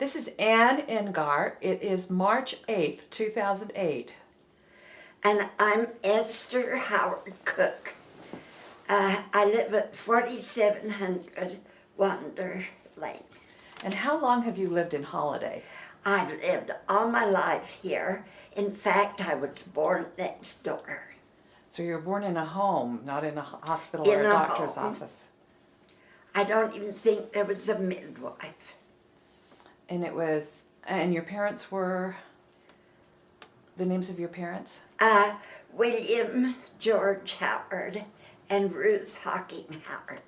This is Ann Engar. It is March 8th, 2008. And I'm Esther Howard Cook. I live at 4700 Wander Lane. And how long have you lived in Holladay? I've lived all my life here. In fact, I was born next door. So you were born in a home, not in a hospital or a doctor's office. I don't even think there was a midwife. And your parents were, the names of your parents? William George Howard and Ruth Hawking Howard.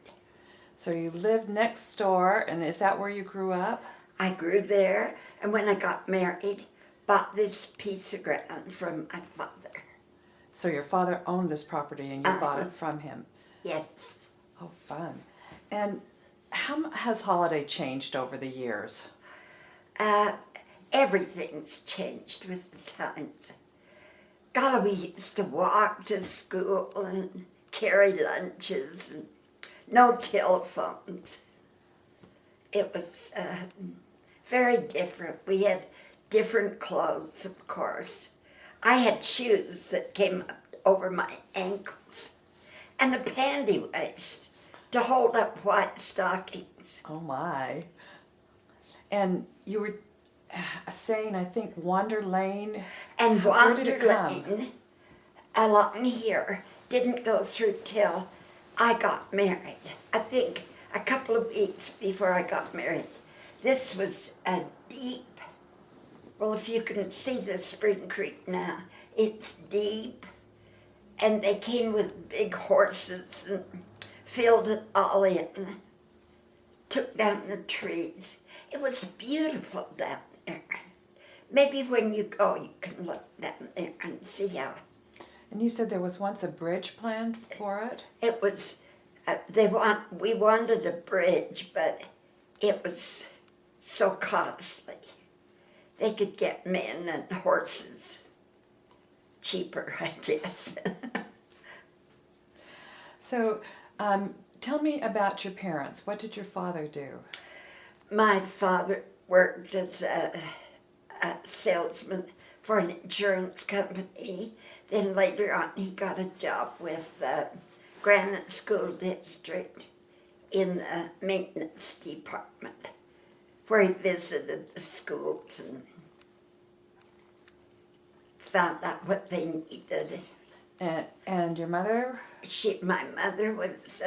So you lived next door, and is that where you grew up? I grew there, and when I got married, bought this piece of ground from my father. So your father owned this property and you bought it from him? Yes. Oh, fun. And how has Holladay changed over the years? Everything's changed with the times. God, we used to walk to school and carry lunches and no telephones. It was very different. We had different clothes, of course. I had shoes that came up over my ankles and a panty waist to hold up white stockings. Oh my. And you were saying, I think, Wander Lane. And where did Wander it come? Lane along here didn't go through till I got married. I think a couple of weeks before I got married. This was a deep, well, if you can see the Spring Creek now, it's deep. And they came with big horses and filled it all in, took down the trees. It was beautiful down there. Maybe when you go, you can look down there and see how. And you said there was once a bridge planned for it? It was, we wanted a bridge, but it was so costly. They could get men and horses cheaper, I guess. So, tell me about your parents. What did your father do? My father worked as a salesman for an insurance company. Then later on he got a job with the Granite School District in the maintenance department, where he visited the schools and found out what they needed. And your mother? My mother was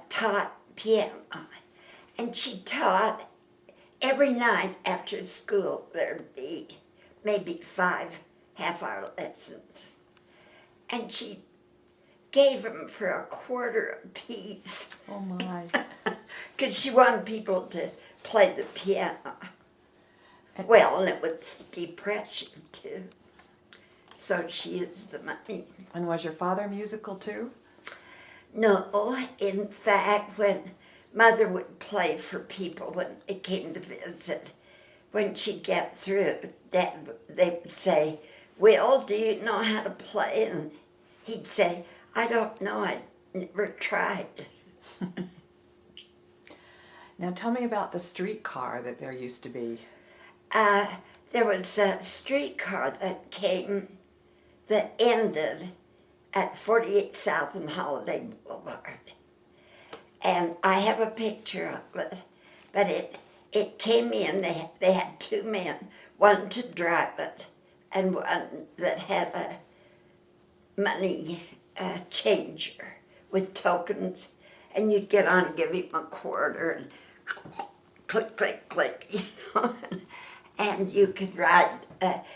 taught piano, and she taught every night after school. There'd be maybe 5 half-hour lessons, and she gave them for a quarter apiece. Oh my! Because she wanted people to play the piano. Well, and it was depression too, so she used the money. And was your father musical too? No, in fact, when Mother would play for people when they came to visit, when she'd get through, they would say, "Will, do you know how to play?" And he'd say, "I don't know, I never tried." Now tell me about the streetcar that there used to be. There was a streetcar that ended at 48 South and Holladay Boulevard. And I have a picture of it, but it came in, they had 2 men, one to drive it and one that had a money changer with tokens, and you'd get on and give him a quarter and click, click, click, you know. And you could ride,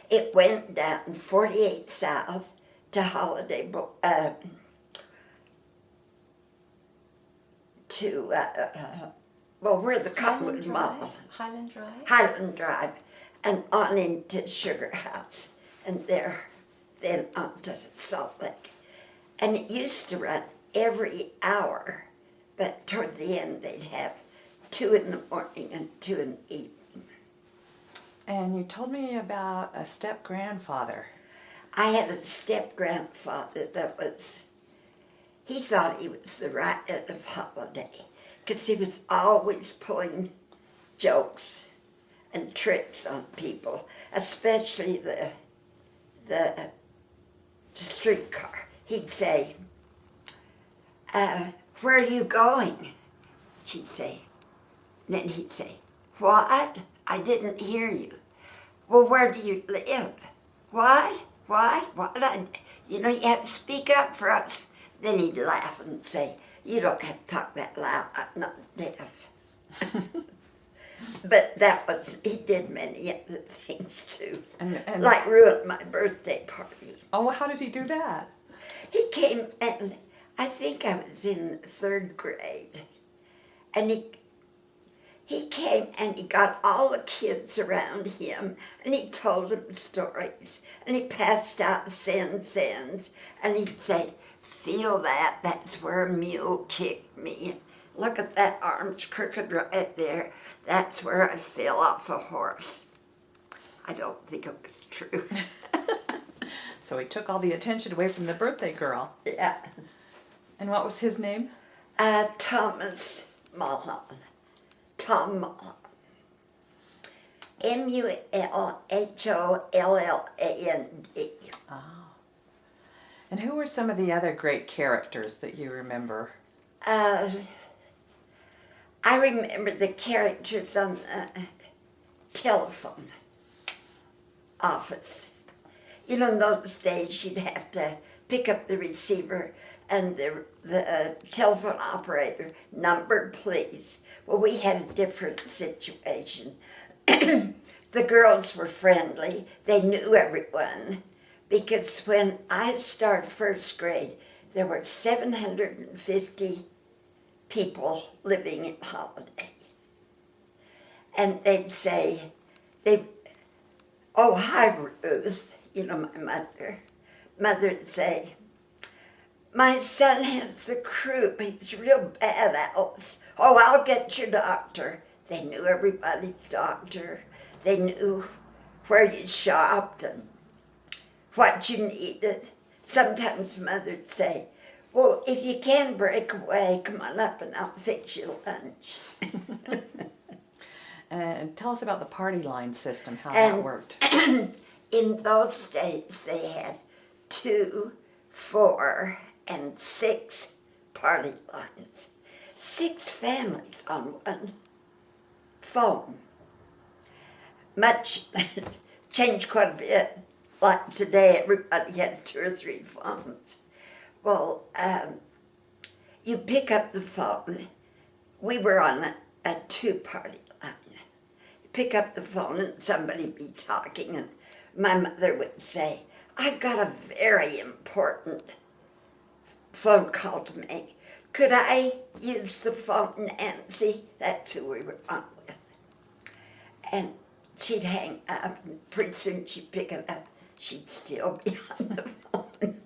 it went down 48 South to Holladay, where the Cottonwood Mall. Highland Drive? Highland Drive, and on into Sugar House, and then on to Salt Lake. And it used to run every hour, but toward the end they'd have 2 in the morning and 2 in the evening. And you told me about a step-grandfather. I had a step-grandfather he thought he was the riot of Holladay, because he was always pulling jokes and tricks on people, especially the streetcar. He'd say, where are you going? She'd say. Then he'd say, what? I didn't hear you. Well, where do you live? What? You have to speak up for us. Then he'd laugh and say, you don't have to talk that loud. I'm not deaf. But he did many other things too. And like ruined my birthday party. oh, how did he do that? He came, and I think I was in 3rd grade. And he came and he got all the kids around him and he told them stories. And he passed out cents. And he'd say, feel that? That's where a mule kicked me. Look at that arm's crooked right there. That's where I fell off a horse. I don't think it was true. So he took all the attention away from the birthday girl. Yeah. And what was his name? Thomas Mulholland. Tom Mulholland. Mulholland. Oh. And who were some of the other great characters that you remember? I remember the characters on the telephone office. In those days you'd have to pick up the receiver and the telephone operator, number please. Well, we had a different situation. The girls were friendly. They knew everyone. Because when I started 1st grade, there were 750 people living in Holladay. And they'd say, oh, hi, Ruth, my mother. Mother'd say, my son has the croup. He's real bad, Alice. Oh, I'll get your doctor. They knew everybody's doctor. They knew where you shopped and what you needed. Sometimes Mother'd say, well, if you can break away, come on up and I'll fix you lunch. And tell us about the party line system, how that worked. In those days, they had 2, 4, and 6 party lines. 6 families on one phone. Much changed quite a bit. Like today, everybody has 2 or 3 phones. Well, you pick up the phone. We were on a 2-party line. You pick up the phone and somebody would be talking, and my mother would say, I've got a very important phone call to make. Could I use the phone, Nancy? That's who we were on with. And she'd hang up, and pretty soon she'd pick it up. She'd still be on the phone.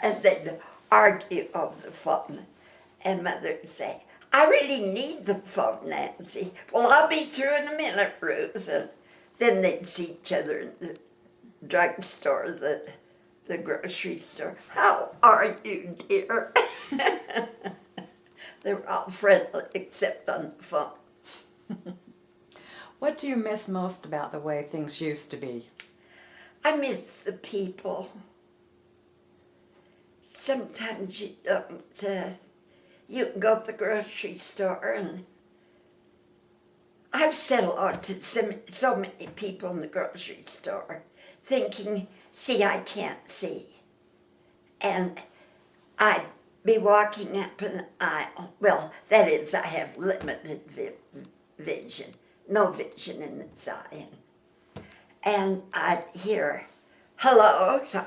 And they'd argue over the phone. And Mother would say, I really need the phone, Nancy. Well, I'll be through in a minute, Ruth. And then they'd see each other in the drugstore, the grocery store. How are you, dear? They were all friendly except on the phone. What do you miss most about the way things used to be? I miss the people. Sometimes you don't, you can go to the grocery store, and I've said a lot to so many people in the grocery store, thinking, see, I can't see. And I'd be walking up an aisle. Well, that is, I have limited vision, no vision in this eye. And I'd hear, hello, so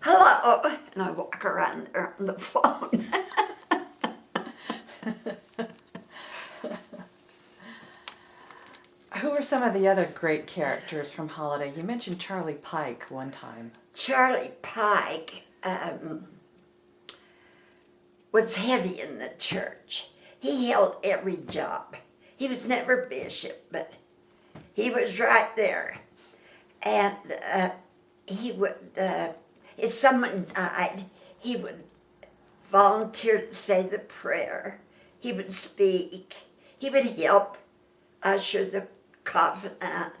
hello, and I walk around there on the phone. Who are some of the other great characters from Holladay? You mentioned Charlie Pike one time. Charlie Pike was heavy in the church. He held every job. He was never bishop, but he was right there. And he would, if someone died, he would volunteer to say the prayer. He would speak. He would help usher the coffin out.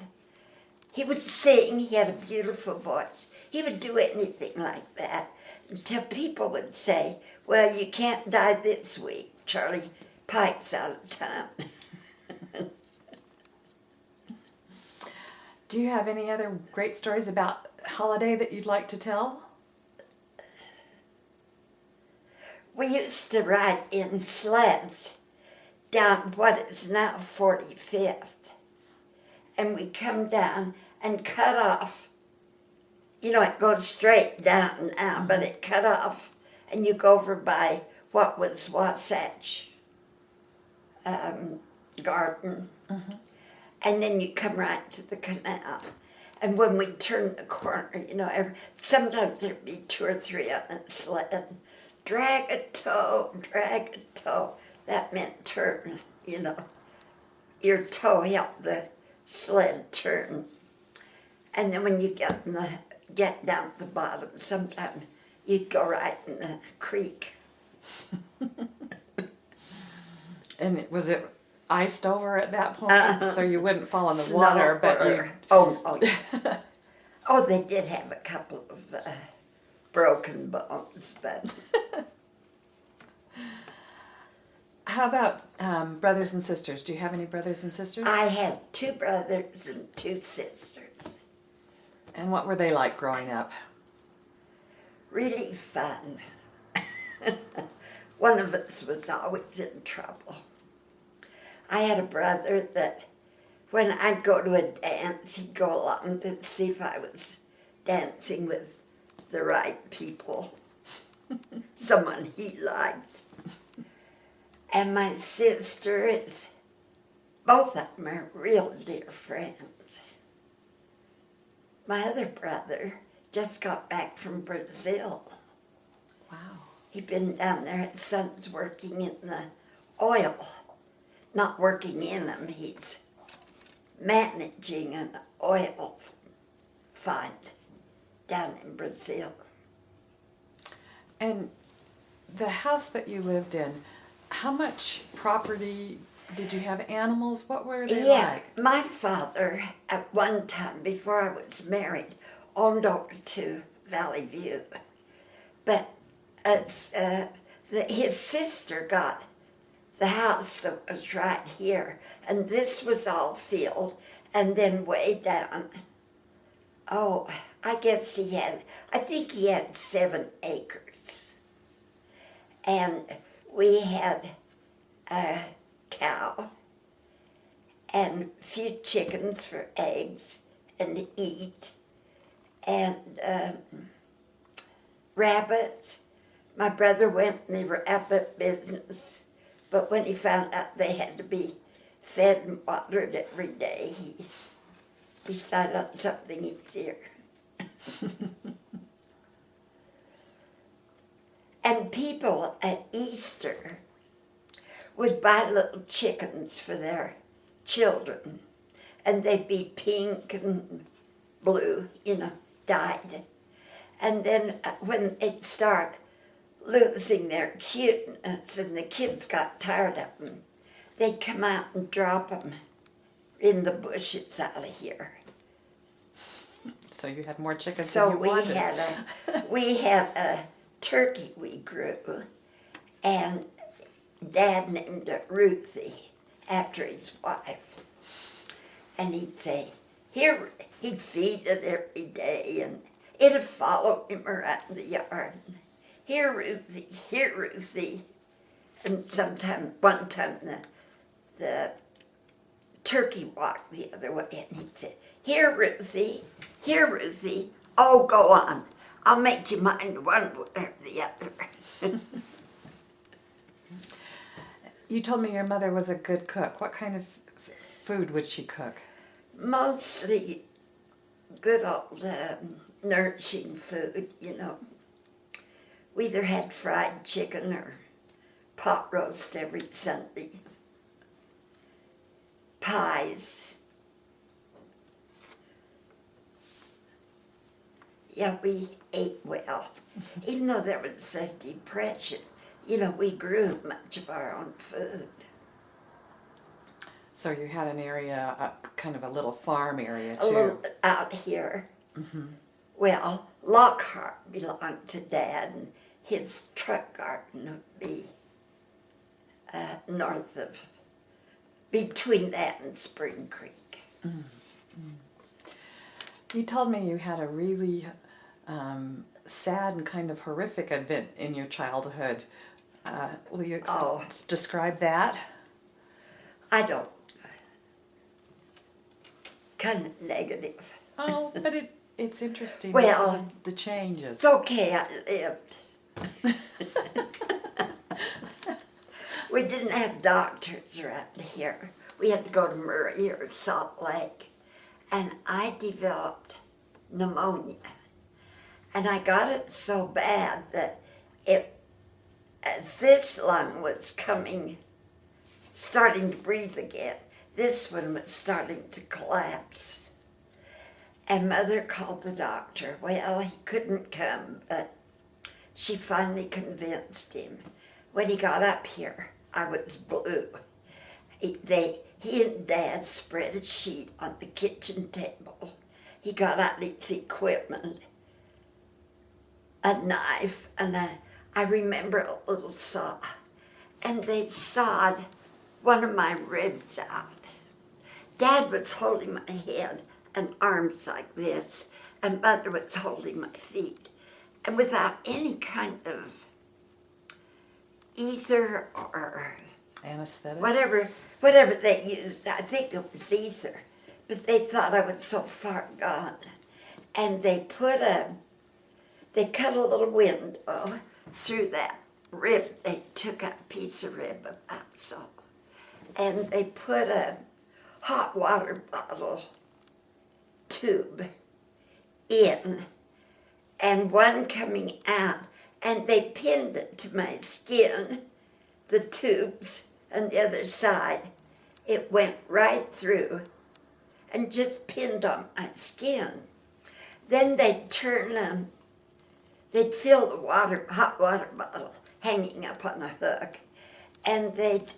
He would sing, he had a beautiful voice. He would do anything like that until people would say, well, you can't die this week. Charlie Pike's out of town. Do you have any other great stories about Holladay that you'd like to tell? We used to ride in sleds down what is now 45th. And we come down and cut off. You know, it goes straight down now, but it cut off. And you go over by what was Wasatch Garden. And then you come right to the canal. And when we turn the corner, you know, sometimes there'd be 2 or 3 on a sled. Drag a toe, drag a toe. That meant turn, you know. Your toe helped the sled turn. And then when you get down at the bottom, sometimes you'd go right in the creek. And was it iced over at that point, so you wouldn't fall in the Snow water? But you. Oh, yeah. Oh, they did have a couple of broken bones, but. How about brothers and sisters? Do you have any brothers and sisters? I had 2 brothers and 2 sisters. And what were they like growing up? Really fun. One of us was always in trouble. I had a brother that when I'd go to a dance, he'd go along to see if I was dancing with the right people, someone he liked. And my sister both of them are real dear friends. My other brother just got back from Brazil. Wow. He'd been down there, his son's working in the oil. Not working in them, he's managing an oil fund down in Brazil. And the house that you lived in, how much property did you have? Animals? What were they like? My father, at one time, before I was married, owned over to Valley View. But as his sister got the house that was right here, and this was all field, and then way down, I think he had 7 acres. And we had a cow and a few chickens for eggs and to eat, and rabbits. My brother went in the rabbit business, but when he found out they had to be fed and watered every day, he decided on something easier. And people at Easter would buy little chickens for their children, and they'd be pink and blue, dyed. And then when they'd start losing their cuteness and the kids got tired of them, they'd come out and drop them in the bushes out of here. So you had more chickens than you wanted. So we had a turkey we grew, and Dad named it Ruthie after his wife. And he'd say, here, he'd feed it every day, and it'd follow him around the yard. Here, Ruthie, here, Ruthie. And one time the turkey walked the other way, and he'd say, here, Ruthie, oh, go on. I'll make you mind one way or the other. You told me your mother was a good cook. What kind of food would she cook? Mostly good old nourishing food, We either had fried chicken or pot roast every Sunday. Pies. Yeah, we ate well. Even though there was a depression, we grew much of our own food. So you had an area, kind of a little farm area too. A little out here. Mm-hmm. Well, Lockhart belonged to Dad, and his truck garden would be north of, between that and Spring Creek. Mm-hmm. You told me you had a really sad and kind of horrific event in your childhood. Will you describe that? I don't. Kind of negative. Oh, but it's interesting Well, because of the changes. It's okay, I lived. We didn't have doctors around here. We had to go to Murray or Salt Lake. And I developed pneumonia. And I got it so bad that as this lung was starting to breathe again, this one was starting to collapse. And Mother called the doctor. Well, he couldn't come, but she finally convinced him. When he got up here, I was blue. He and Dad spread a sheet on the kitchen table. He got out his equipment, a knife, and I remember a little saw. And they sawed one of my ribs out. Dad was holding my head and arms like this, and Mother was holding my feet. And without any kind of ether or anesthetic? Whatever they used, I think it was ether, but they thought I was so far gone. And they cut a little window through that rib. They took a piece of rib about so, and they put a hot water bottle tube in, and one coming out, and they pinned it to my skin, the tubes, on the other side. It went right through and just pinned on my skin. Then they'd they'd fill the hot water bottle hanging up on a hook, and they'd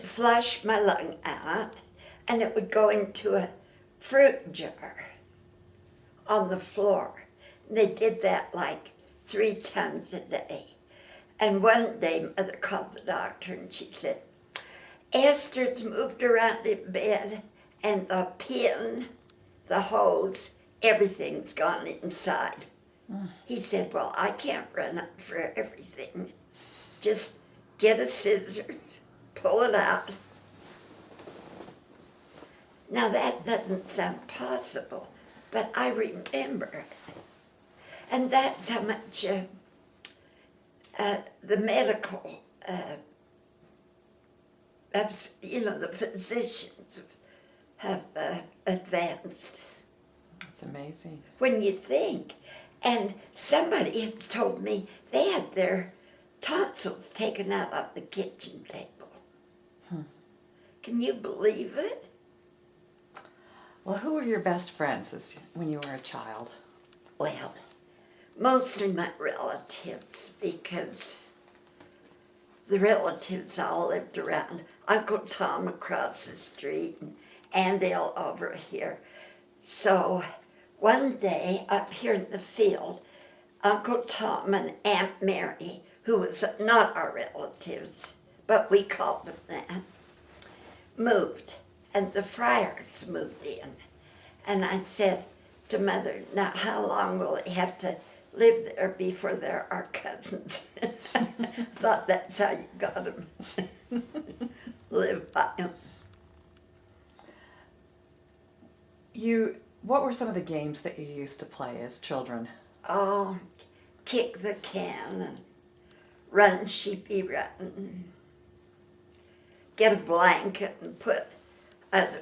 flush my lung out, and it would go into a fruit jar on the floor. And they did that like 3 times a day. And one day, Mother called the doctor, and she said, Esther's moved around in bed, and the pin, the hose, everything's gone inside. He said, well, I can't run up for everything. Just get a scissors, pull it out. Now that doesn't sound possible, but I remember it. And that's how much the medical, the physicians have advanced. It's amazing. When you think. And somebody has told me they had their tonsils taken out on the kitchen table. Can you believe it? Well, who were your best friends when you were a child? Well, mostly my relatives, because the relatives all lived around. Uncle Tom across the street and Aunt El over here. So one day up here in the field, Uncle Tom and Aunt Mary, who was not our relatives, but we called them that, moved, and the Friars moved in. And I said to Mother, now how long will they have to live there before they're our cousins? Thought that's how you got them. Live by them. What were some of the games that you used to play as children? Oh, kick the can and run, sheepy, run. Get a blanket and put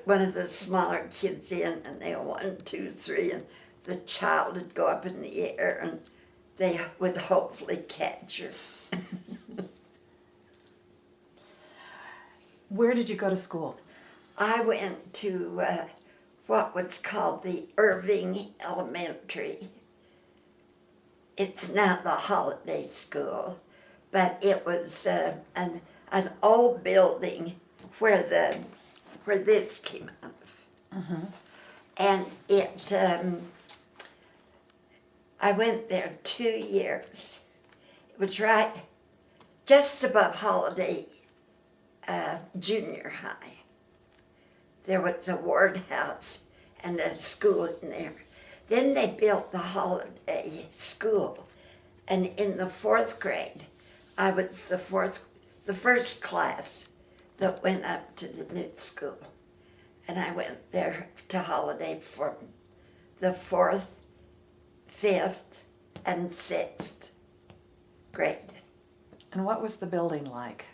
one of the smaller kids in, and they go 1, 2, 3, and the child would go up in the air, and they would hopefully catch her. Where did you go to school? I went to what was called the Irving Elementary. It's now the Holladay School, but it was an old building where this came out of. And I went there 2 years. It was right just above Holladay Junior High. There was a ward house and a school in there. Then they built the Holladay School, and in the 4th grade, I was the first class that went up to the new school. And I went there to Holladay for the 4th, 5th, and 6th grade. And what was the building like?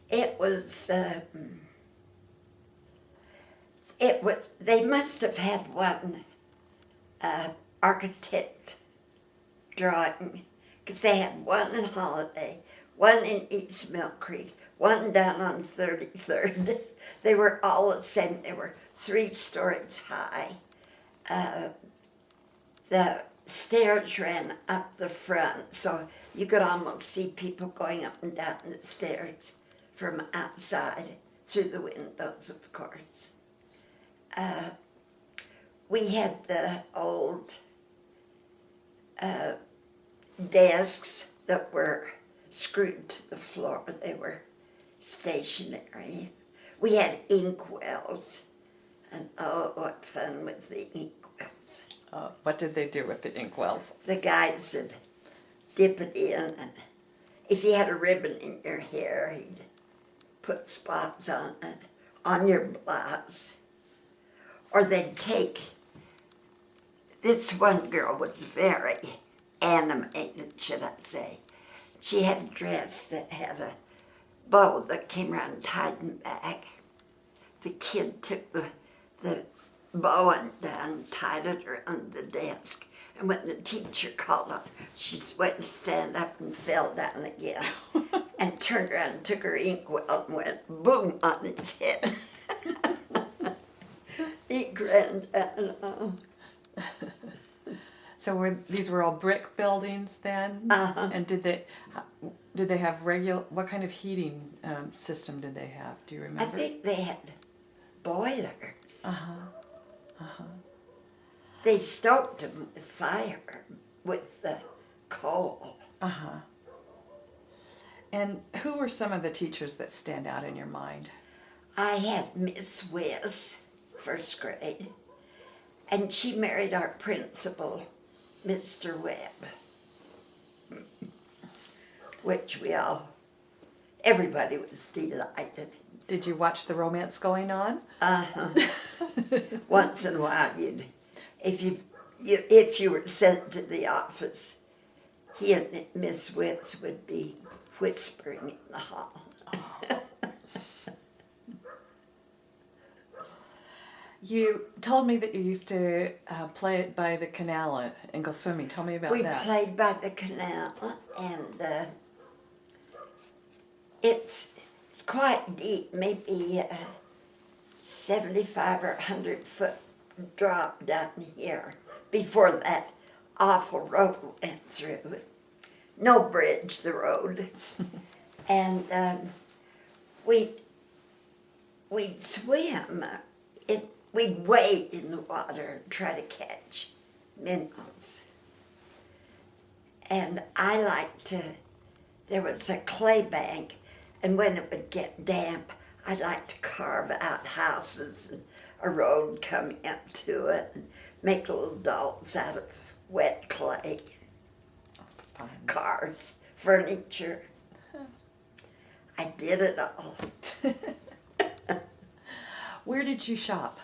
It was, they must have had one architect drawing, because they had one in Holladay, one in East Mill Creek, one down on 33rd. They were all the same. They were 3 stories high. The stairs ran up the front, so you could almost see people going up and down the stairs from outside, through the windows, of course. We had the old desks that were screwed to the floor. They were stationary. We had inkwells, and oh, what fun with the inkwells. What did they do with the inkwells? The guys would dip it in, and if you had a ribbon in your hair, he'd put spots on it, on your blouse. Or they'd take, this one girl was very animated, should I say. She had a dress that had a bow that came around tied in back. The kid took the bow undone, tied it around the desk, and when the teacher called on her, she went and stand up and fell down again, and turned around and took her inkwell and went boom on his head. He grinned down. So these were all brick buildings then? Uh-huh. And did they have what kind of heating system did they have? Do you remember? I think they had boilers. They stoked them with fire, with the coal. And who were some of the teachers that stand out in your mind? I had Miss Wiss, 1st grade, and she married our principal, Mr. Webb, which everybody was delighted. Did you watch the romance going on? Once in a while, if you were sent to the office, he and Miss Wiss would be whispering in the hall. You told me that you used to play by the canal and go swimming. Tell me about that. We played by the canal, and it's quite deep, maybe 75 or 100 foot drop down here before that awful road went through. No bridge, the road. And we'd swim. We'd wade in the water and try to catch minnows. And I liked to, there was a clay bank, and when it would get damp, I'd like to carve out houses and a road coming up to it and make little dolls out of wet clay. Fun. Cars, furniture. I did it all. Where did you shop?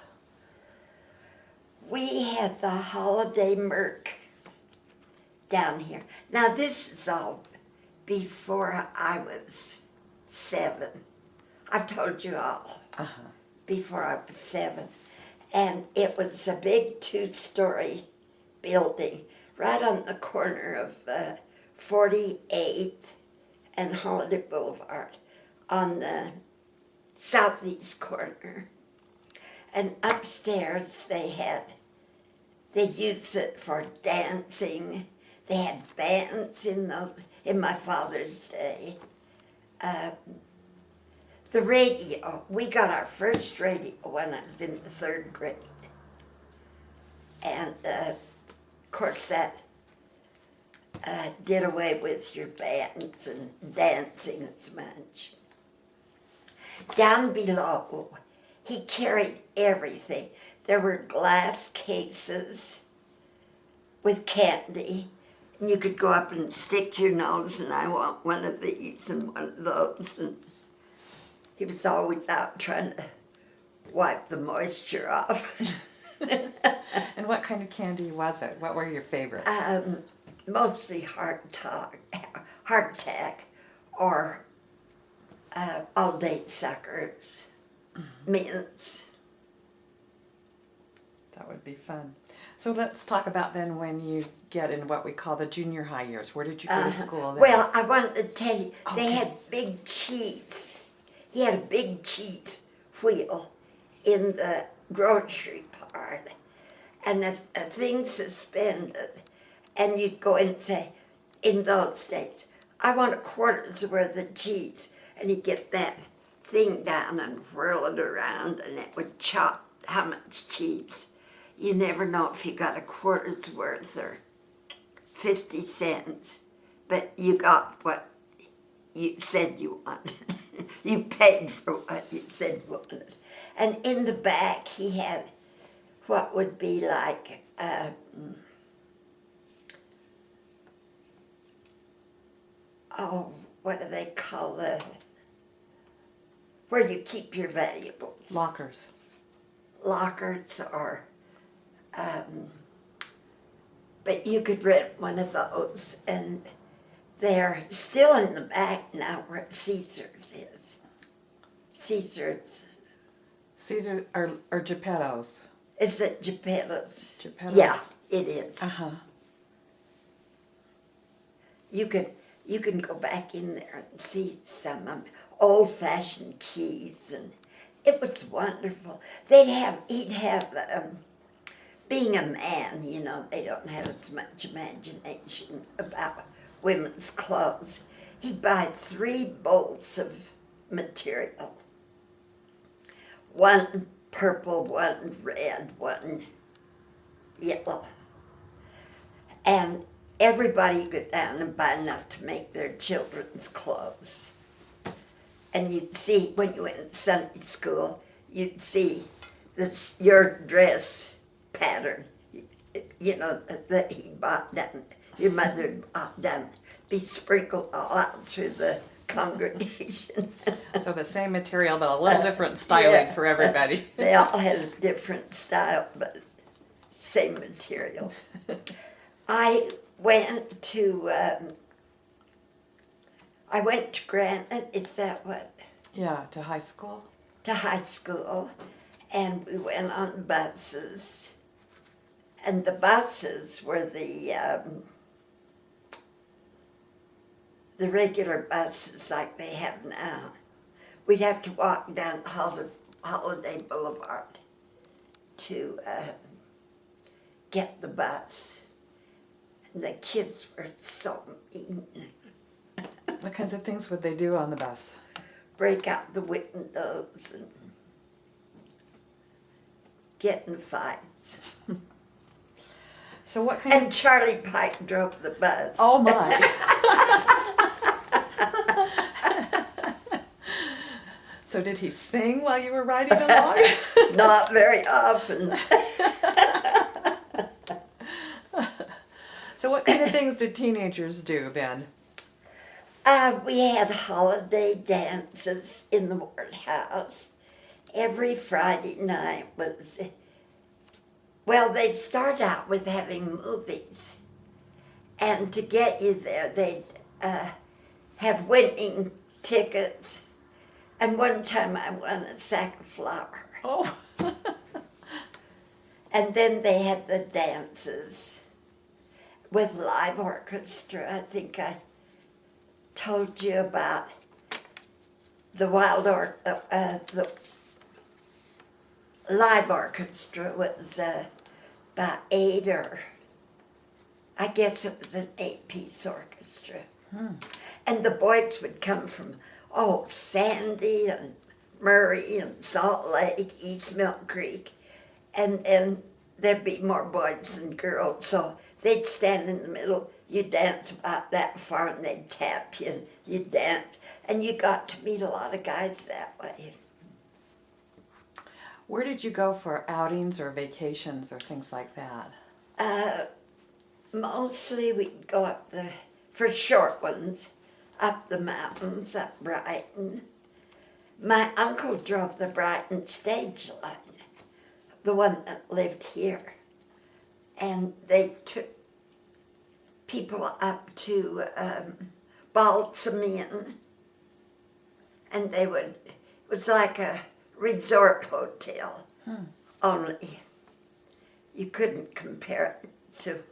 We had the Holladay Merc down here. Now this is all before I was 7. I've told you all. Before I was 7. And it was a big 2-story building right on the corner of 48th and Holladay Boulevard on the southeast corner. And upstairs they used it for dancing. They had bands in my father's day. The radio, we got our first radio when I was in the 3rd grade. And of course that did away with your bands and dancing as much. Down below, he carried everything. There were glass cases with candy. And you could go up and stick your nose, and I want one of these and one of those. And he was always out trying to wipe the moisture off. And what kind of candy was it? What were your favorites? Mostly hardtack or all-day suckers, mints. That would be fun. So let's talk about then when you get in what we call the junior high years. Where did you go to school then? Well, I wanted to tell you, Okay. they had big cheese. He had a big cheese wheel in the grocery part, and a thing suspended, and you'd go in and say, in those days, I want a quarter's worth of cheese, and he'd get that thing down and whirl it around, and it would chop how much cheese. You never know if you got a quarter's worth or 50 cents, but you got what you said you wanted. You paid for what you said you wanted. And in the back, he had what would be like what do they call it? Where you keep your valuables. Lockers. Lockers or, but you could rent one of those, and they're still in the back now where Caesar's is. Caesar's. Caesar or Geppetto's. Is it Geppetto's? Geppetto's. Yeah, it is. Uh-huh. You can go back in there and see some old-fashioned keys, and it was wonderful. He'd have, being a man, you know, they don't have as much imagination about women's clothes. He'd buy 3 bolts of material. One purple, one red, one yellow. And everybody would go down and buy enough to make their children's clothes. And you'd see, when you went to Sunday school, you'd see this, your dress pattern, you know, that he bought down, your mother bought down, be sprinkled all out through the congregation. So the same material, but a little different styling for everybody. They all had a different style, but same material. I went to Granite, is that what? Yeah, to high school. To high school, and we went on buses, and the buses were the regular buses like they have now. We'd have to walk down Holladay Boulevard to get the bus. And the kids were so mean. What kinds of things would they do on the bus? Break out the windows and get in fights. So what kind And Charlie Pike drove the bus. Oh my. So did he sing while you were riding along? Not very often. So what kind of things did teenagers do then? We had holiday dances in the Ward House. Every Friday night was, well, they start out with having movies. And to get you there, they'd have winning tickets. And one time I won a sack of flour. Oh. And then they had the dances with live orchestra. I think I told you about the the live orchestra was about 8 or I guess it was an 8-piece orchestra. And the boys would come from, Sandy and Murray and Salt Lake, East Milk Creek, and then there'd be more boys than girls, so they'd stand in the middle. You'd dance about that far, and they'd tap you, and you'd dance, and you got to meet a lot of guys that way. Where did you go for outings or vacations or things like that? Mostly we'd go for short ones, up the mountains, up Brighton. My uncle drove the Brighton stage line, the one that lived here. And they took people up to Balsamian, and it was like a resort hotel, only you couldn't compare it to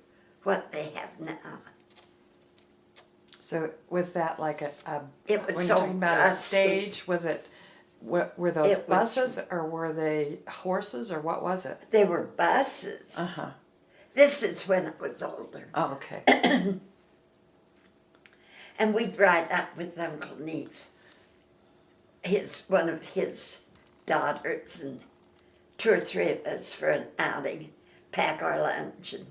what they have now. So was that like It was when so you're talking about a rusty. stage, were those It was- buses or were they horses or what was it? They were buses. Uh-huh. This is when I was older. Oh, okay. And we'd ride up with Uncle Neve, one of his daughters, and 2 or 3 of us for an outing, pack our lunch, and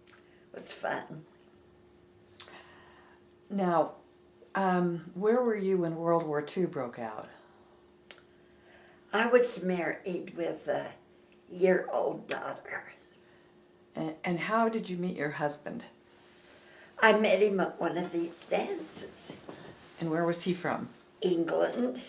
it was fun. Now, where were you when World War II broke out? I was married with a year-old daughter. And how did you meet your husband? I met him at one of these dances. And where was he from? England.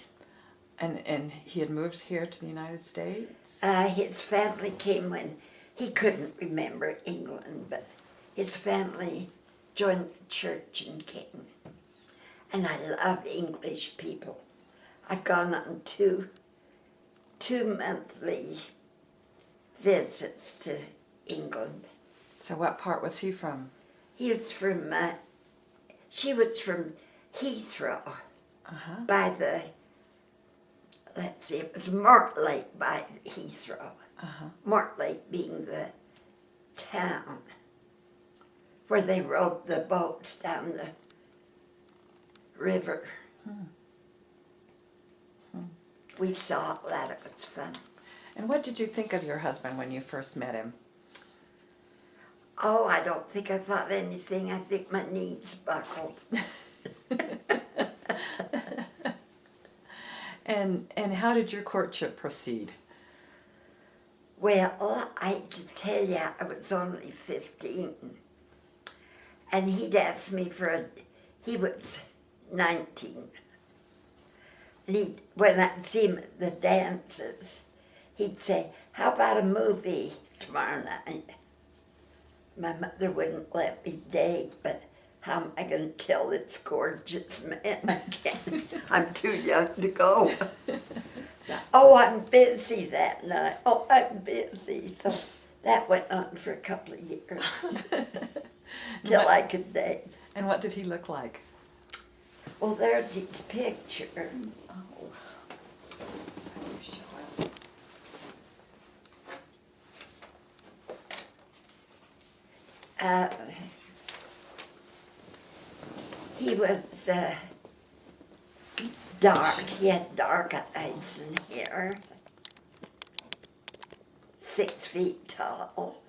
And he had moved here to the United States? His family came when he couldn't remember England, but his family joined the church and came. And I love English people. I've gone on two monthly visits to England. So what part was he from? He was from, she was from Heathrow, Uh-huh. by it was Mortlake by Heathrow. Uh-huh. Mortlake being the town where they rowed the boats down the river. We saw all that. It was fun. And what did you think of your husband when you first met him? Oh, I don't think I thought anything. I think my knees buckled. And how did your courtship proceed? Well, I to tell you, I was only 15. And he'd asked me he was 19. And when I'd see him at the dances, he'd say, "How about a movie tomorrow night?" My mother wouldn't let me date, but how am I going to tell this gorgeous man I can't? I'm too young to go. So, "Oh, I'm busy that night. Oh, I'm busy." So that went on for a couple of years till I could date. And what did he look like? Well, there's his picture. Oh. How do you show it? He was dark. He had dark eyes and hair. 6 feet tall.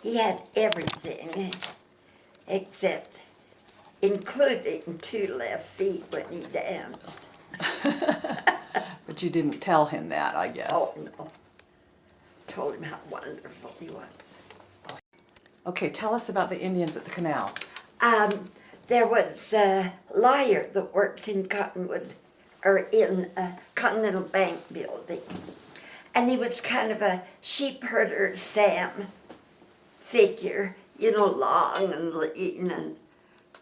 He had everything except, including 2 left feet when he danced. But you didn't tell him that, I guess. Oh, no. Told him how wonderful he was. Okay, tell us about the Indians at the canal. There was a lawyer that worked in Continental Bank building. And he was kind of a sheep herder Sam figure, long and lean and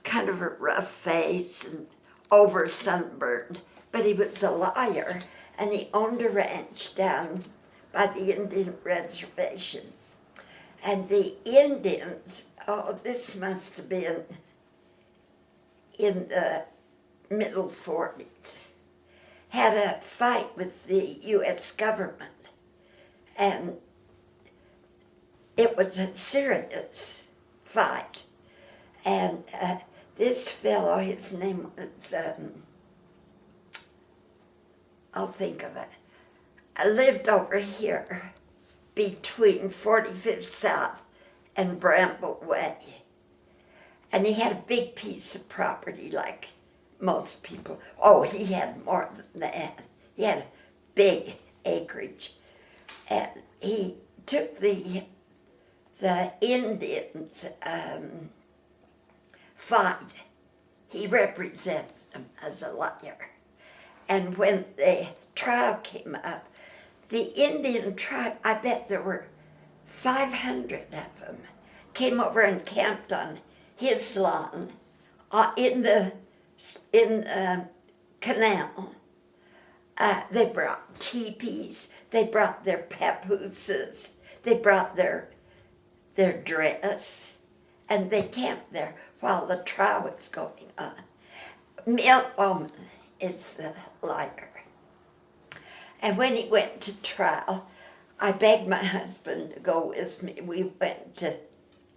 kind of a rough face and over sunburned. But he was a lawyer, and he owned a ranch down by the Indian reservation. And the Indians, this must have been in the middle 40s, had a fight with the U.S. government. And it was a serious fight. And this fellow, his name was I'll think of it. I lived over here between 45th South and Bramble Way. And he had a big piece of property like most people. Oh, he had more than that. He had a big acreage. And he took the Indians fight. He represented them as a lawyer. And when the trial came up, the Indian tribe, I bet there were 500 of them, came over and camped on his lawn in the canal. They brought teepees, they brought their papooses, they brought their dress, and they camped there while the trial was going on. Milt Bowman is the liar. And when he went to trial, I begged my husband to go with me. We went to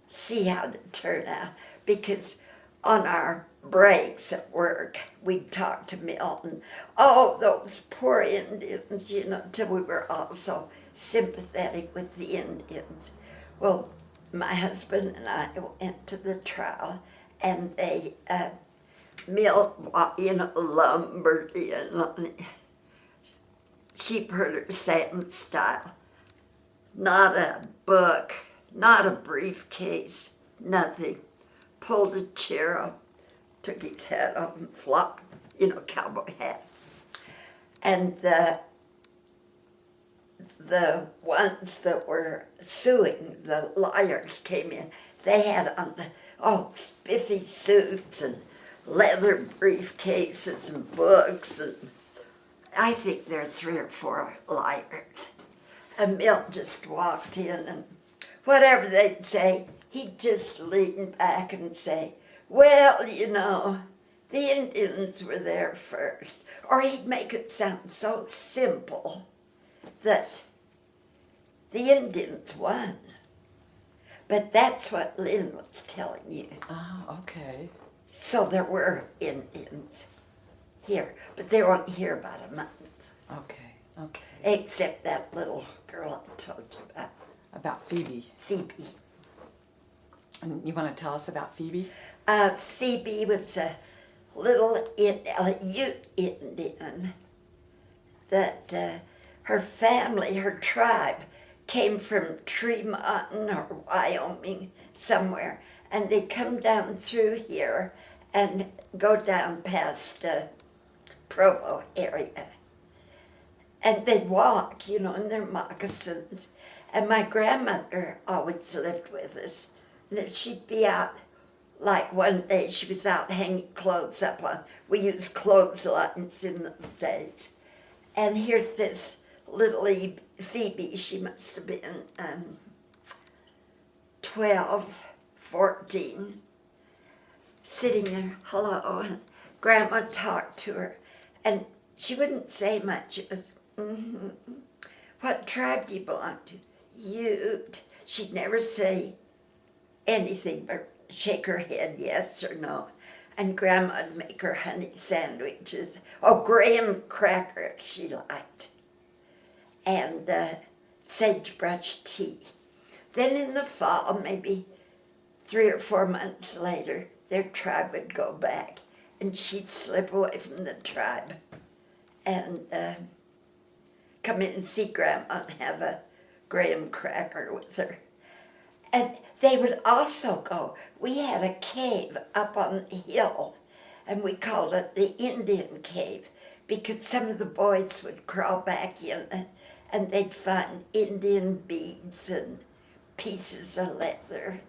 see how it turned out, because on our breaks at work, we'd talk to Milton. Oh, those poor Indians, you know, till we were all so sympathetic with the Indians. Well, my husband and I went to the trial, and they, Milt, you know, lumbered in on sheep herder Sam style. Not a book, not a briefcase, nothing. Pulled a chair up, took his hat off and flopped, you know, cowboy hat. And the ones that were suing, the lawyers came in, they had on the, spiffy suits and leather briefcases and books, and I think there are 3 or 4 liars. And Milt just walked in, and whatever they'd say, he'd just lean back and say, well, you know, the Indians were there first. Or he'd make it sound so simple that the Indians won. But that's what Lynn was telling you. Oh, okay. So there were Indians here, but they weren't here about a month. Okay, okay. Except that little girl I told you about. About Phoebe. Phoebe. And you want to tell us about Phoebe? Phoebe was a little Ute Indian that her family, her tribe, came from Tremont or Wyoming, somewhere, and they come down through here and go down past Provo area. And they'd walk, you know, in their moccasins. And my grandmother always lived with us. And she'd be out, like one day she was out hanging clothes up on, we used clotheslines in those days. And here's this little Phoebe, she must have been 12, 14, sitting there, hello, and Grandma talked to her. And she wouldn't say much. It was, What tribe do you belong to? Ute. She'd never say anything but shake her head yes or no. And Grandma'd make her honey sandwiches. Oh, graham crackers she liked. And sagebrush tea. Then in the fall, maybe 3 or 4 months later, their tribe would go back, and she'd slip away from the tribe and come in and see Grandma and have a graham cracker with her. And they would also go, we had a cave up on the hill, and we called it the Indian Cave, because some of the boys would crawl back in and they'd find Indian beads and pieces of leather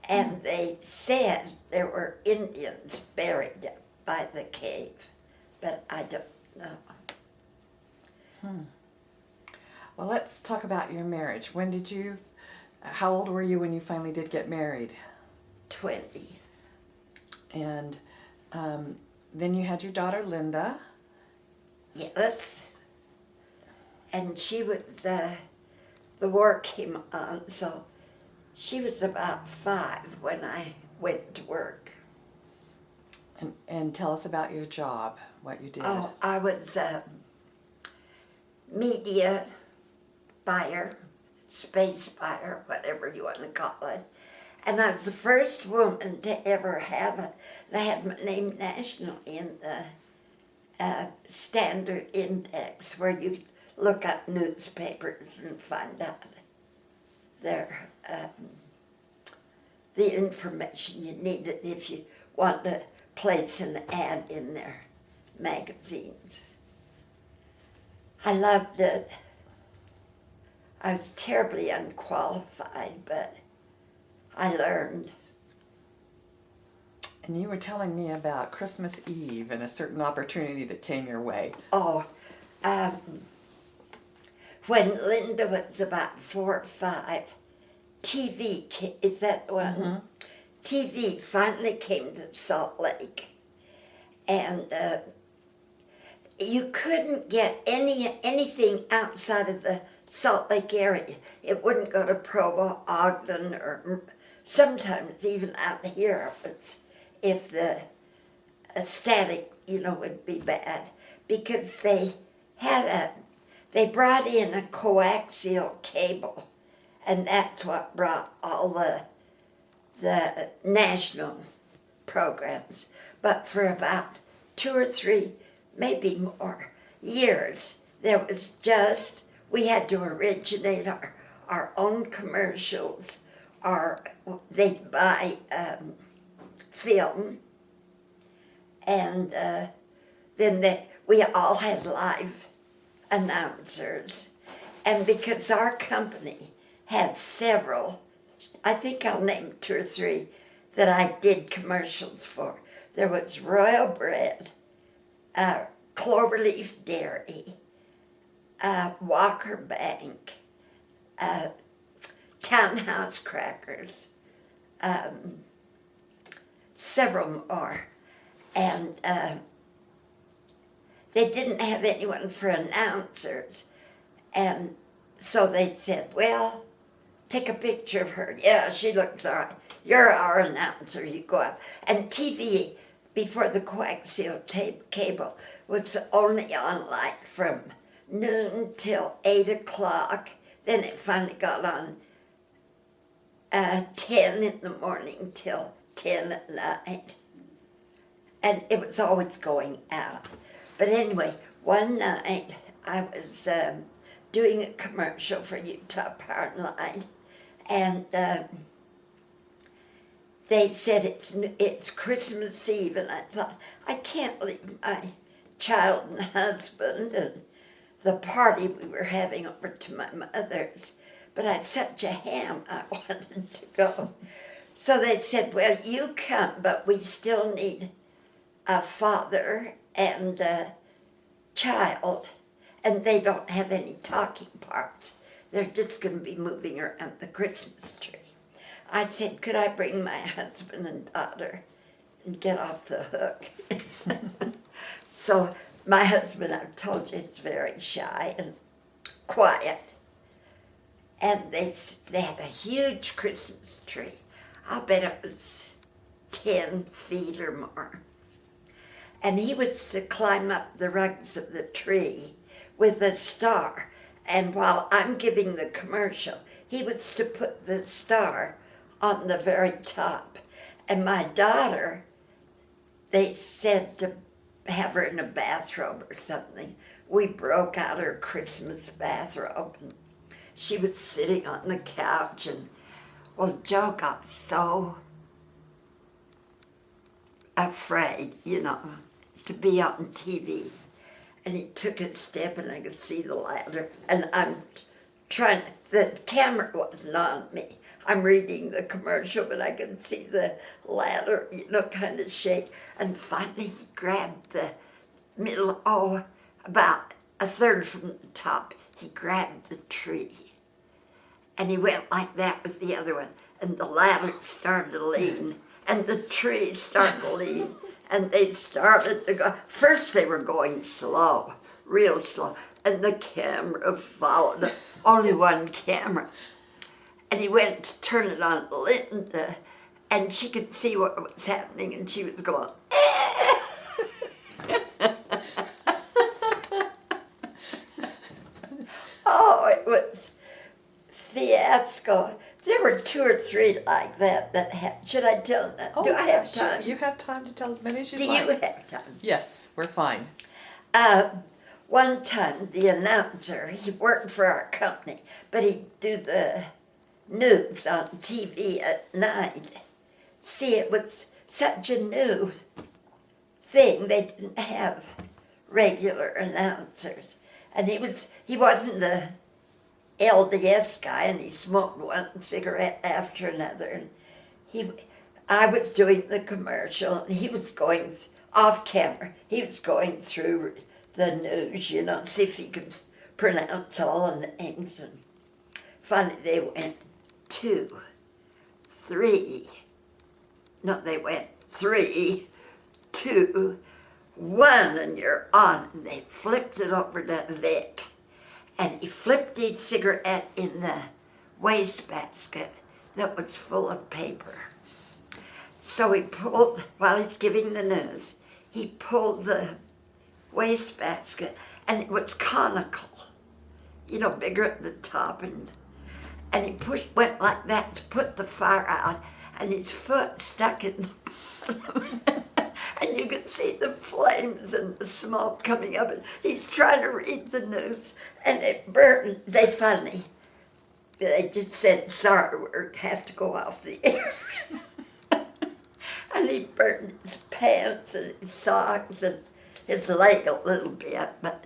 and they said there were Indians buried by the cave, but I don't know. Well, let's talk about your marriage. How old were you when you finally did get married? 20. And then you had your daughter, Linda. Yes. And she was, the war came on, so she was about 5 when I went to work. And tell us about your job, what you did. Oh, I was a media buyer, space buyer, whatever you want to call it. And I was the first woman to ever have it. They had my name national in the standard index where you look up newspapers and find out their the information you needed if you want to place an ad in their magazines. I loved it. I was terribly unqualified, but I learned. And you were telling me about Christmas Eve and a certain opportunity that came your way. Oh, when Linda was about 4 or 5, is that the one? Mm-hmm. TV finally came to Salt Lake, and you couldn't get anything outside of the Salt Lake area. It wouldn't go to Provo, Ogden, or sometimes even out here if the static, would be bad, because they brought in a coaxial cable, and that's what brought all the national programs. But for about 2 or 3, maybe more years, there was we had to originate our own commercials, they'd buy film, and then we all had live announcers. And because our company had several, I think I'll name 2 or 3 that I did commercials for. There was Royal Bread, Cloverleaf Dairy, Walker Bank, Townhouse Crackers, several more. And they didn't have anyone for announcers. And so they said, well, take a picture of her. Yeah, she looks all right. You're our announcer, you go up. And TV, before the coaxial cable, was only on like from noon till 8 o'clock. Then it finally got on 10 in the morning till 10 at night. And it was always going out. But anyway, one night I was doing a commercial for Utah Power and Light, and they said it's Christmas Eve, and I thought, I can't leave my child and husband and the party we were having over to my mother's, but I had such a ham I wanted to go. So they said, well, you come, but we still need a father and a child, and they don't have any talking parts. They're just going to be moving around the Christmas tree. I said, could I bring my husband and daughter and get off the hook? So my husband, I've told you, is very shy and quiet. And they had a huge Christmas tree. I'll bet it was 10 feet or more. And he was to climb up the rungs of the tree with a star. And while I'm giving the commercial, he was to put the star on the very top. And my daughter, they said to have her in a bathrobe or something. We broke out her Christmas bathrobe, and she was sitting on the couch, and well, Joe got so afraid, to be on TV. And he took a step, and I could see the ladder. And I'm trying, the camera wasn't on me. I'm reading the commercial, but I can see the ladder, kind of shake. And finally he grabbed the middle, about a third from the top. He grabbed the tree. And he went like that with the other one. And the ladder started to lean, and the tree started to lean. And they started to go. First they were going slow, real slow. And the camera followed, only one camera. And he went to turn it on Linda, and she could see what was happening, and she was going, oh, it was fiasco. There were 2 or 3 like that happened. Should I tell them? Oh, Do I have sure. time? You have time to tell as many as you'd Do like. you have time? Yes, we're fine. One time, the announcer, he worked for our company, but he'd do the news on TV at night. See, it was such a new thing. They didn't have regular announcers. And he wasn't the LDS guy, and he smoked one cigarette after another. And I was doing the commercial, and he was going off camera. He was going through the news, see if he could pronounce all the names. And finally, they went 2, 3. No, they went 3, 2, 1, and you're on. And they flipped it over to Vic. And he flipped his cigarette in the wastebasket that was full of paper. So he pulled, while he's giving the news, he pulled the wastebasket, and it was conical, bigger at the top, and he went like that to put the fire out, and his foot stuck in the bottom. And you could see the flames and the smoke coming up, and he's trying to read the news, and it burned. They just said, sorry, we have to go off the air. And he burned his pants and his socks and his leg a little bit, but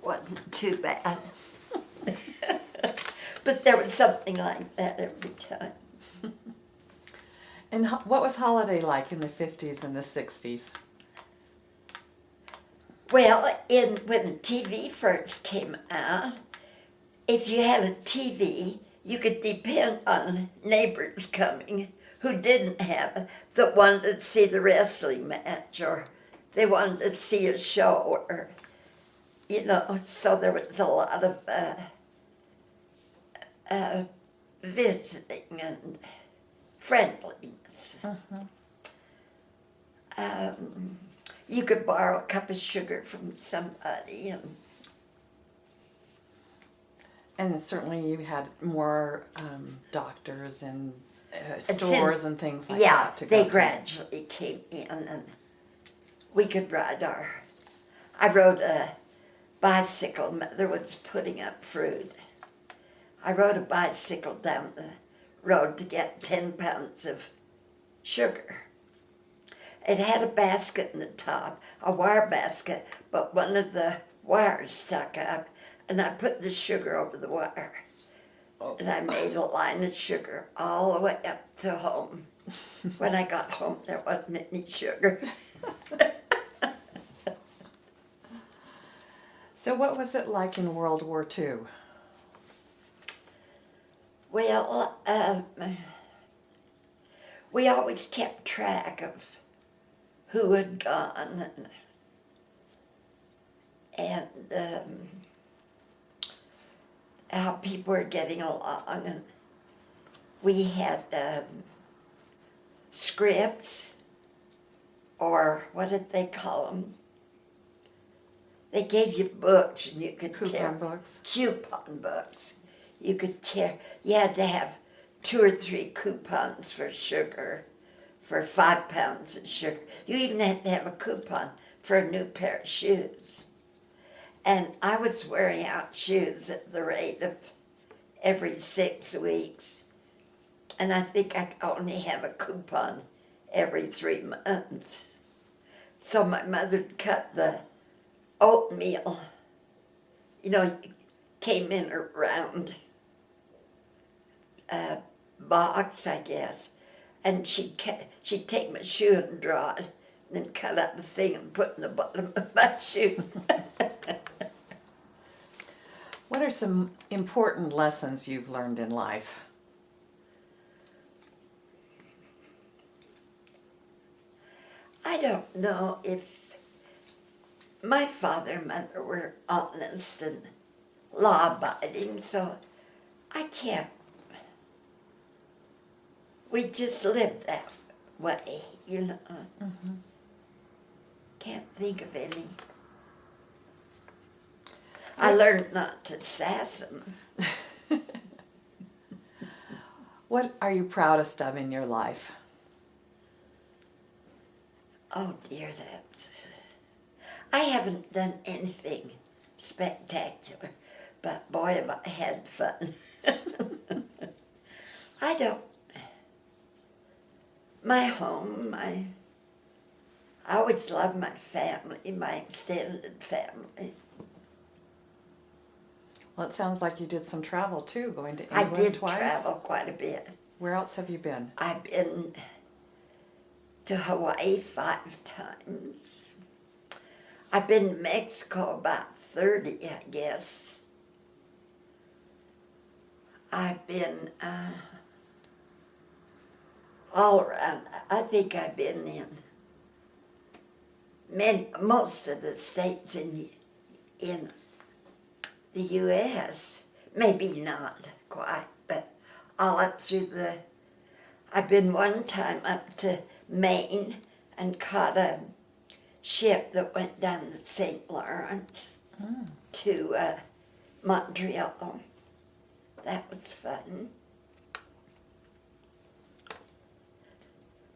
wasn't too bad. But there was something like that every time. And what was Holladay like in the 50s and the 60s? Well, when TV first came out, if you had a TV, you could depend on neighbors coming who didn't have it, that wanted to see the wrestling match, or they wanted to see a show, or, so there was a lot of visiting and friendliness. You could borrow a cup of sugar from somebody. And certainly you had more doctors and stores and things like that to go they to. gradually came in, and we could I rode a bicycle. Mother was putting up fruit. I rode a bicycle down the road to get 10 pounds of sugar. It had a basket in the top, a wire basket, but one of the wires stuck up, and I put the sugar over the wire. Oh. And I made a line of sugar all the way up to home. When I got home, there wasn't any sugar. So what was it like in World War II? Well, we always kept track of who had gone and how people were getting along. And we had scripts, or what did they call them? They gave you books, and you could Coupon books. Coupon books. You had to have 2 or 3 coupons for sugar, for 5 pounds of sugar. You even had to have a coupon for a new pair of shoes. And I was wearing out shoes at the rate of every 6 weeks. And I think I could only have a coupon every 3 months. So my mother cut the oatmeal, came in a round box, I guess, and she'd take my shoe and draw it, and then cut out the thing and put in the bottom of my shoe. What are some important lessons you've learned in life? I don't know if my father and mother were honest and law-abiding, so I can't we just lived that way, you know. Mm-hmm. Can't think of any. I learned not to sass them. What are you proudest of in your life? Oh dear, I haven't done anything spectacular, but boy have I had fun. I don't, my home, I always loved my family, my extended family. Well, it sounds like you did some travel too, going to I England did twice. travel quite a bit. Where else have you been? I've been to Hawaii 5 times. I've been to Mexico about 30, I guess. I've been all around. I think I've been in most of the states in the U.S. Maybe not quite, but all up through I've been one time up to Maine and caught a ship that went down the St. Lawrence to Montreal. That was fun.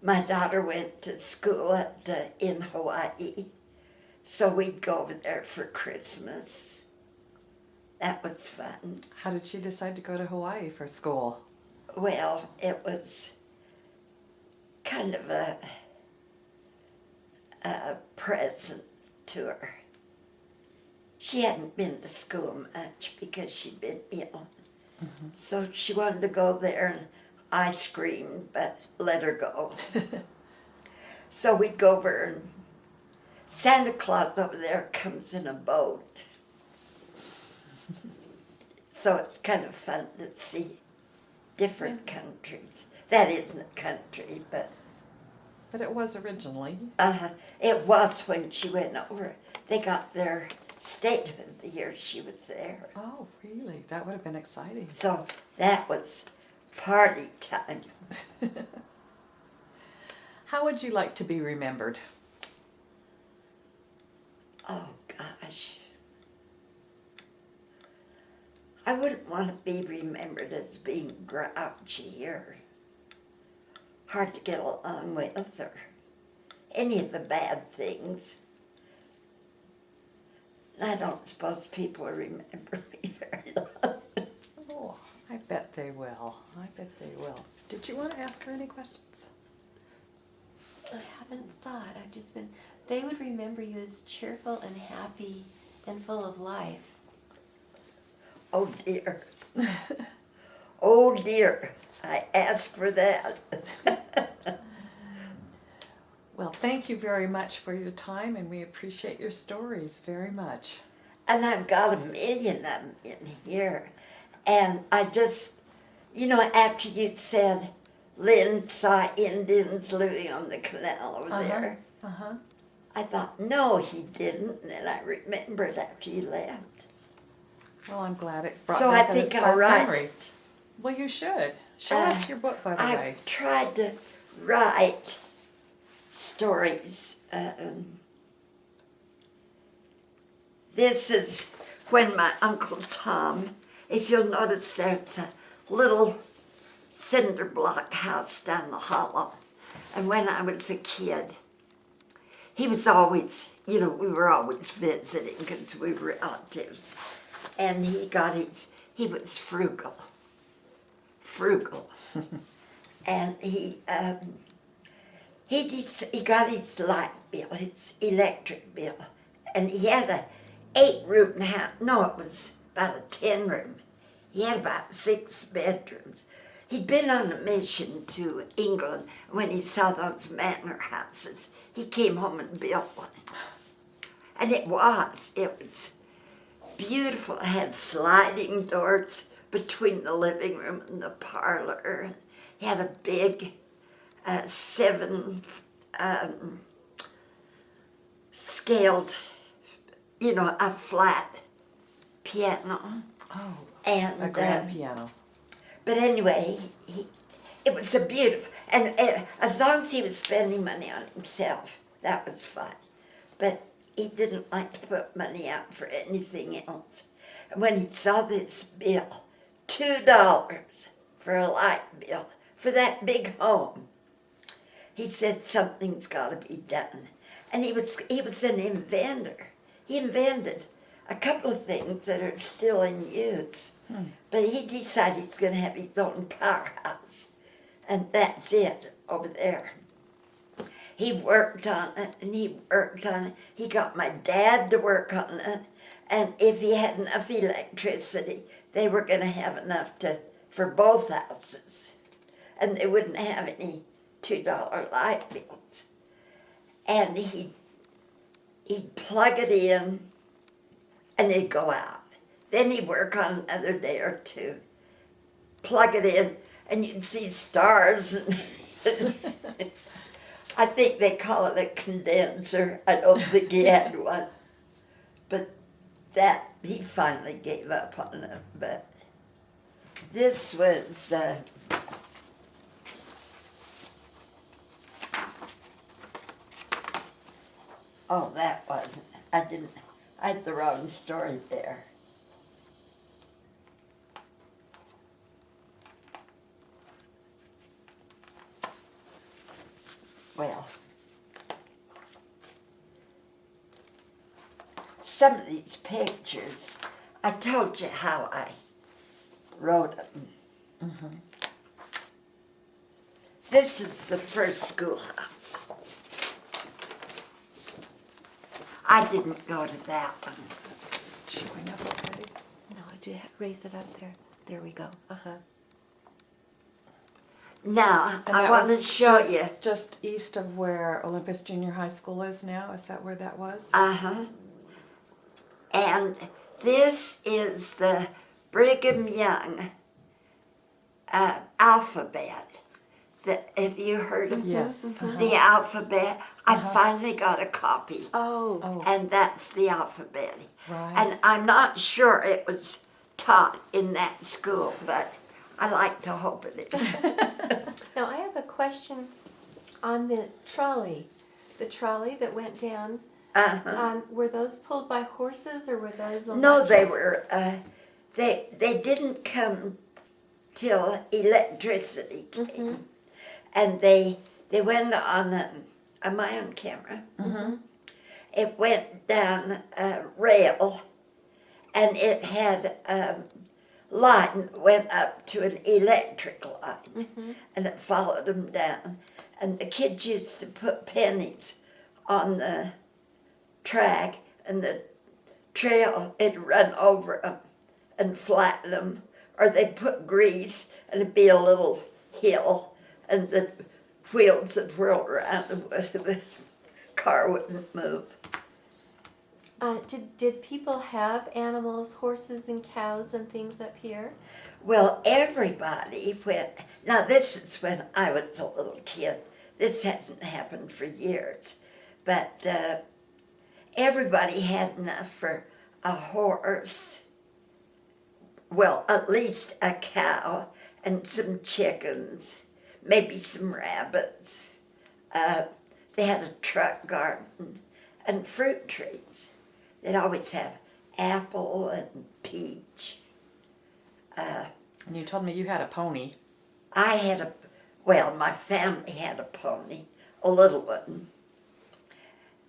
My daughter went to school in Hawaii, so we'd go over there for Christmas. That was fun. How did she decide to go to Hawaii for school? Well, it was kind of a present to her. She hadn't been to school much because she'd been ill. Mm-hmm. So she wanted to go there, and I screamed, but let her go. So we'd go over, and Santa Claus over there comes in a boat. So it's kind of fun to see different countries. That isn't a country, but... But it was originally. It was when she went over. They got their statehood the year she was there. Oh, really? That would have been exciting. So that was party time. How would you like to be remembered? Oh, gosh. I wouldn't want to be remembered as being grouchy or hard to get along with or any of the bad things. I don't suppose people will remember me very long. Oh, I bet they will. I bet they will. Did you want to ask her any questions? I haven't thought. I've just been... They would remember you as cheerful and happy and full of life. Oh, dear. Oh, dear. I asked for that. Well, thank you very much for your time, and we appreciate your stories very much. And I've got 1 million of them in here. And I just, you know, after you said Lynn saw Indians living on the canal over there, I thought, no, he didn't. And then I remembered after you left. Well, I'm glad it brought So I back a think I'll fond write memory. it. Well, you should. Show us your book, by the way. I've tried to write stories. This is when my Uncle Tom, if you'll notice there's a little cinder block house down the hollow. And when I was a kid, he was always, you know, we were always visiting because we were relatives. And he was frugal. And he got his light bill, his electric bill, and he had a 8-room house. No, it was about a 10-room. He had about 6 bedrooms. He'd been on a mission to England. When he saw those manor houses, he came home and built one. And it was beautiful. It had sliding doors between the living room and the parlor. He had a big 7-scaled, you know, a flat piano. Oh, and a grand piano. But anyway, it was a beautiful, and as long as he was spending money on himself, that was fine. But he didn't like to put money out for anything else. And when he saw this bill, $2 for a light bill for that big home, he said something's got to be done. And he was an inventor. He invented a couple of things that are still in use. But he decided he's going to have his own powerhouse. And that's it over there. He worked on it, and he worked on it. He got my dad to work on it. And if he had enough electricity, they were going to have enough for both houses. And they wouldn't have any $2 light bills. And he'd plug it in, and it'd go out. Then he'd work on another day or two, plug it in, and you'd see stars. And I think they call it a condenser. I don't think he had one. But that, he finally gave up on it. But this was... oh, that wasn't. I had the wrong story there. Well, some of these pictures, I told you how I wrote them. Mm-hmm. This is the first schoolhouse. I didn't go to that one. Showing up already. No, I do raise it up there. There we go. Now, And I that want to was show you. just east of where Olympus Junior High School is now. Is that where that was? Uh-huh. And this is the Brigham Young alphabet. Have you heard of Yes. the alphabet? I finally got a copy. Oh. And that's the alphabet. Right. And I'm not sure it was taught in that school, but I like to hope it is. Now I have a question on the trolley. The trolley that went down. Uh-huh. Were those pulled by horses or were those? No, they were. They didn't come till electricity came, and they went on. Am I on camera? Mm-hmm. It went down a rail, and it had a line that went up to an electric line, and it followed them down. And the kids used to put pennies on the track, and the trail, it'd run over them and flatten them, or they'd put grease, and it'd be a little hill, and the wheels would whirl around, and the car wouldn't move. Did people have animals, horses and cows and things up here? Well, everybody went. Now, this is when I was a little kid. This hasn't happened for years. But everybody had enough for a horse, well, at least a cow and some chickens, maybe some rabbits. They had a truck garden and fruit trees. They'd always have apple and peach. And you told me you had a pony. I had my family had a pony, a little one.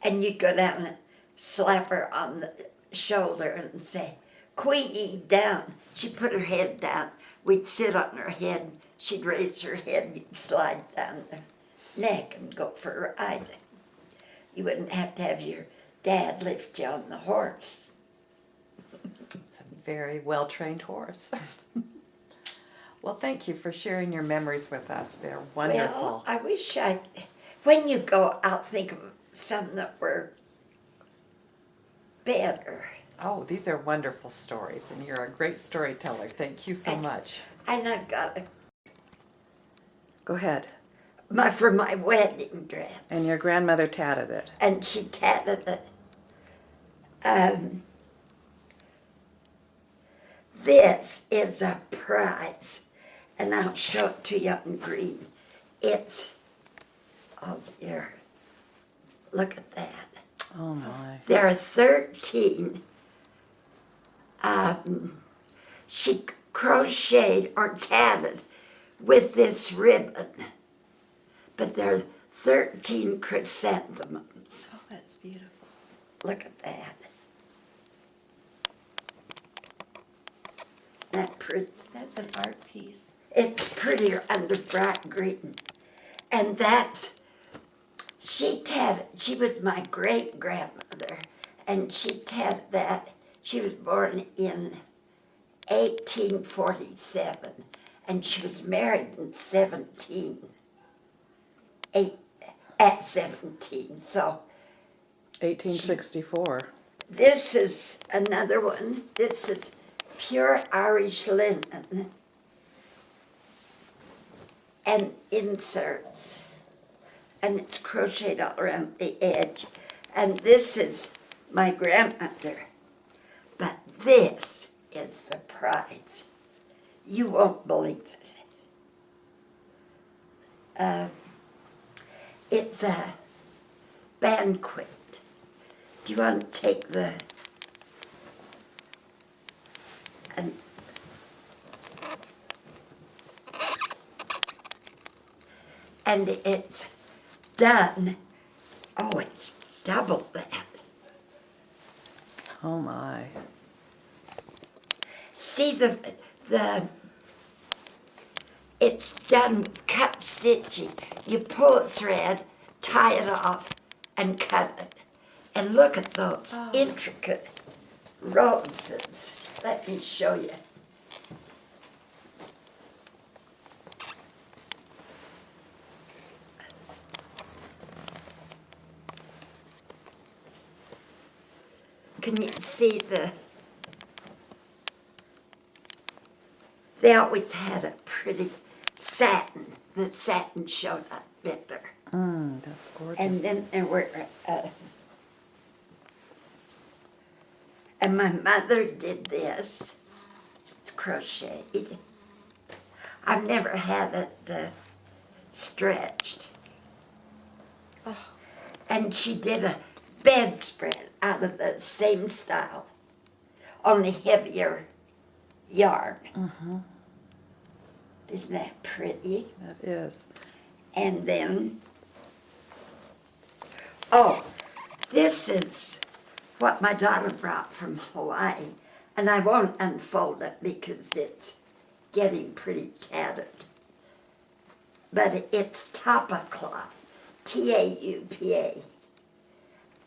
And you'd go down and slap her on the shoulder and say, "Queenie, down." She'd put her head down. We'd sit on her head. She'd raise her head. You'd slide down the neck and go for a ride. You wouldn't have to have your dad lift you on the horse. It's a very well-trained horse. Well, thank you for sharing your memories with us. They're wonderful. Well, I wish when you go out, think of some that were better. Oh, these are wonderful stories, and you're a great storyteller. Thank you so much. And I've got Go ahead. for my wedding dress. And your grandmother tatted it. And she tatted it. This is a prize. and I'll show it to you in green. It's, oh dear, look at that. Oh my. There are 13. She crocheted or tatted with this ribbon, but there are 13 chrysanthemums. Oh, that's beautiful. Look at that. Isn't that pretty? That's an art piece. It's prettier under bright green. And that's, she was my great-grandmother, and she tatted that. She was born in 1847, and she was married in at 17. So 1864. this is another one. This is pure Irish linen and inserts, and it's crocheted all around the edge. And this is my grandmother, but this is the prize. You won't believe it. It's a banquet. Do you want to take the, and it's done, oh, it's double that. Oh my. See it's done with cut stitching. You pull a thread, tie it off, and cut it. And look at those intricate roses. Let me show you. Can you see they always had a pretty satin. The satin showed up better. That's gorgeous. And then there were, and my mother did this. It's crocheted. I've never had it stretched. Oh. And she did a bedspread out of the same style, only heavier yarn. Isn't that pretty? That is. And then, oh, this is what my daughter brought from Hawaii, and I won't unfold it because it's getting pretty tattered. But it's tapa cloth, T-A-U-P-A,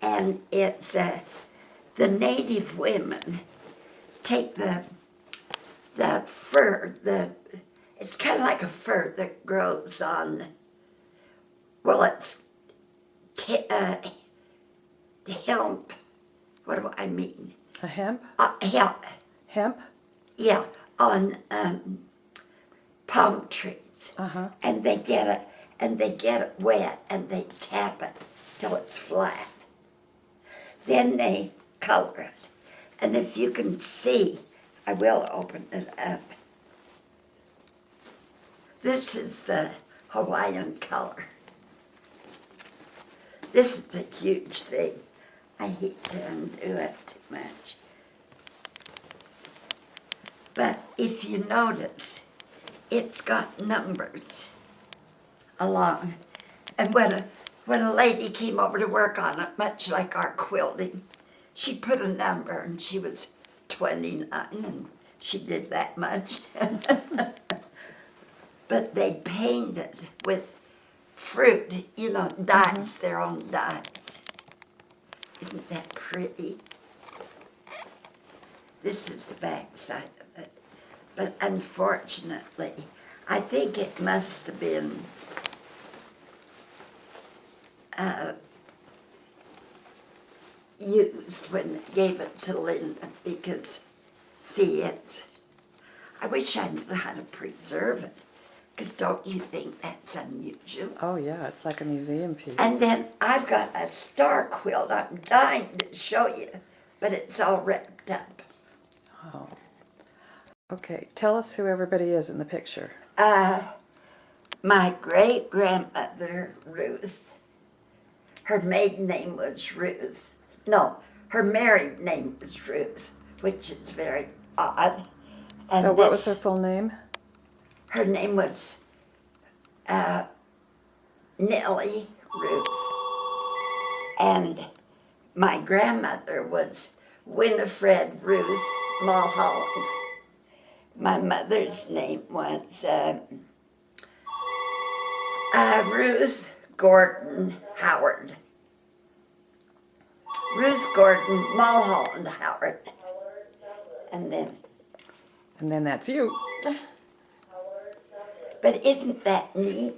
and it's the native women take the fur, it's kind of like a fur that grows on, well, it's hemp. What do I mean? A hemp? Hemp. Hemp? Yeah, on palm trees. And they get it wet, and they tap it till it's flat. Then they color it. And if you can see, I will open it up. This is the Hawaiian color. This is a huge thing. I hate to undo it too much. But if you notice, it's got numbers along. And when a lady came over to work on it, much like our quilting, she put a number, and she was 29, and she did that much. But they painted with fruit, you know, dyes, their own dyes. Isn't that pretty? This is the back side of it. But unfortunately, I think it must have been used when they gave it to Linda, because, see, I wish I knew how to preserve it, because don't you think that's unusual? Oh yeah, it's like a museum piece. And then I've got a star quilt I'm dying to show you, but it's all wrapped up. Oh. Okay, tell us who everybody is in the picture. My great-grandmother, Ruth, her maiden name was Ruth. No, her married name was Ruth, which is very odd. And So what was her full name? Her name was Nellie Ruth. And my grandmother was Winifred Ruth Mulholland. My mother's name was Ruth Gordon Howard. Ruth Gordon Mulholland Howard. And then And then that's you. but isn't that neat?